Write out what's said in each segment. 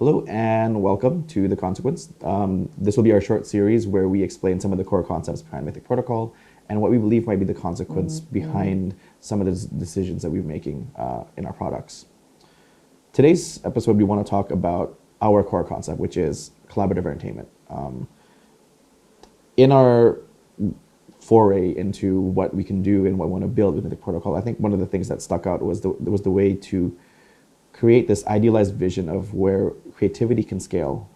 Hello and welcome to The Consequence. This will be our short series where we explain some of the core concepts behind Mythic Protocol and what we believe might be the consequence behind some of the decisions that we're making in our products. Today's episode, we want to talk about our core concept, which is collaborative entertainment. In our foray into what we can do and what we want to build with Mythic Protocol, I think one of the things that stuck out was the way to create this idealized vision of where creativity can scale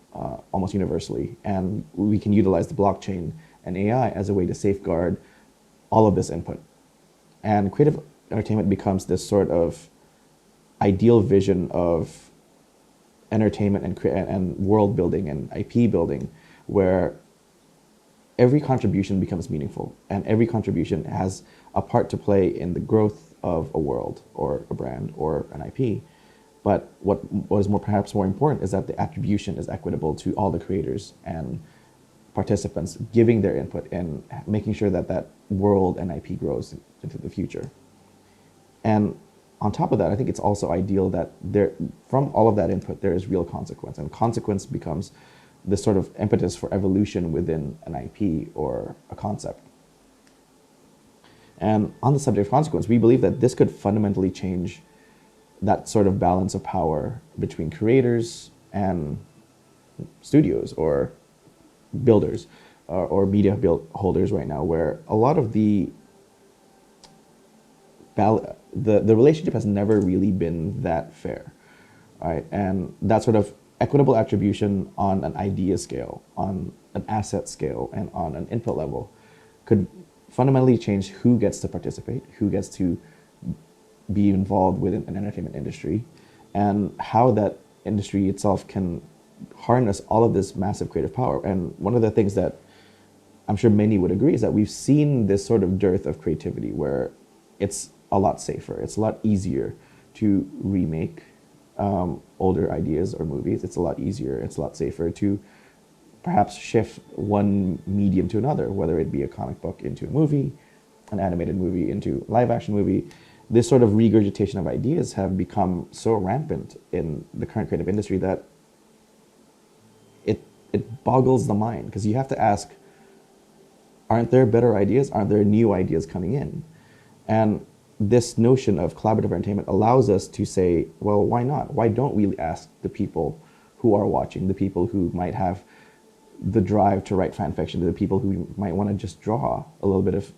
almost universally, and we can utilize the blockchain and AI as a way to safeguard all of this input. And creative entertainment becomes this sort of ideal vision of entertainment and world building and IP building, where every contribution becomes meaningful and every contribution has a part to play in the growth of a world or a brand or an IP. But what is perhaps more important is that the attribution is equitable to all the creators and participants, giving their input and making sure that that world and IP grows into the future. And on top of that, I think it's also ideal that from all of that input, there is real consequence. And consequence becomes this sort of impetus for evolution within an IP or a concept. And on the subject of consequence, we believe that this could fundamentally change that sort of balance of power between creators and studios or builders or media holders right now, where a lot of the relationship has never really been that fair, right? And that sort of equitable attribution on an idea scale, on an asset scale, and on an input level could fundamentally change who gets to participate, who gets to be involved with an entertainment industry, and how that industry itself can harness all of this massive creative power. And one of the things that I'm sure many would agree is that we've seen this sort of dearth of creativity where it's a lot safer, it's a lot easier to remake older ideas or movies. It's a lot easier, it's a lot safer to perhaps shift one medium to another, whether it be a comic book into a movie, an animated movie into a live action movie. This sort of regurgitation of ideas have become so rampant in the current creative industry that it boggles the mind, because you have to ask, aren't there better ideas? Aren't there new ideas coming in? And this notion of collaborative entertainment allows us to say, well, why not? Why don't we ask the people who are watching, the people who might have the drive to write fan fiction, the people who might want to just draw a little bit of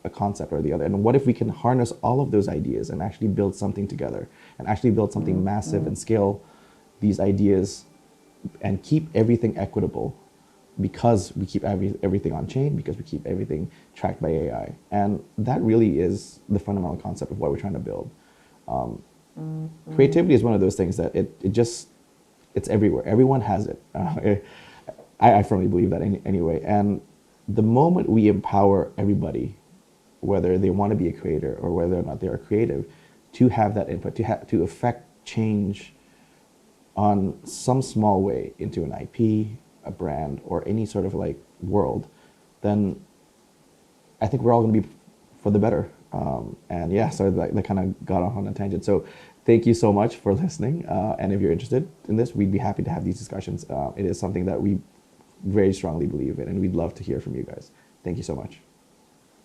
a concept or the other? And what if we can harness all of those ideas and actually build something together and actually build something massive and scale these ideas and keep everything equitable, because we keep everything on chain, because we keep everything tracked by AI. And that really is the fundamental concept of what we're trying to build. Creativity is one of those things that it's everywhere. Everyone has it. I firmly believe that anyway. And the moment we empower everybody, whether they want to be a creator or whether or not they are creative, to have that input, to affect change on some small way into an IP, a brand, or any sort of like world, then I think we're all going to be for the better. And yeah, so that kind of got off on a tangent. So thank you so much for listening. And if you're interested in this, we'd be happy to have these discussions. It is something that we very strongly believe in, and we'd love to hear from you guys. Thank you so much.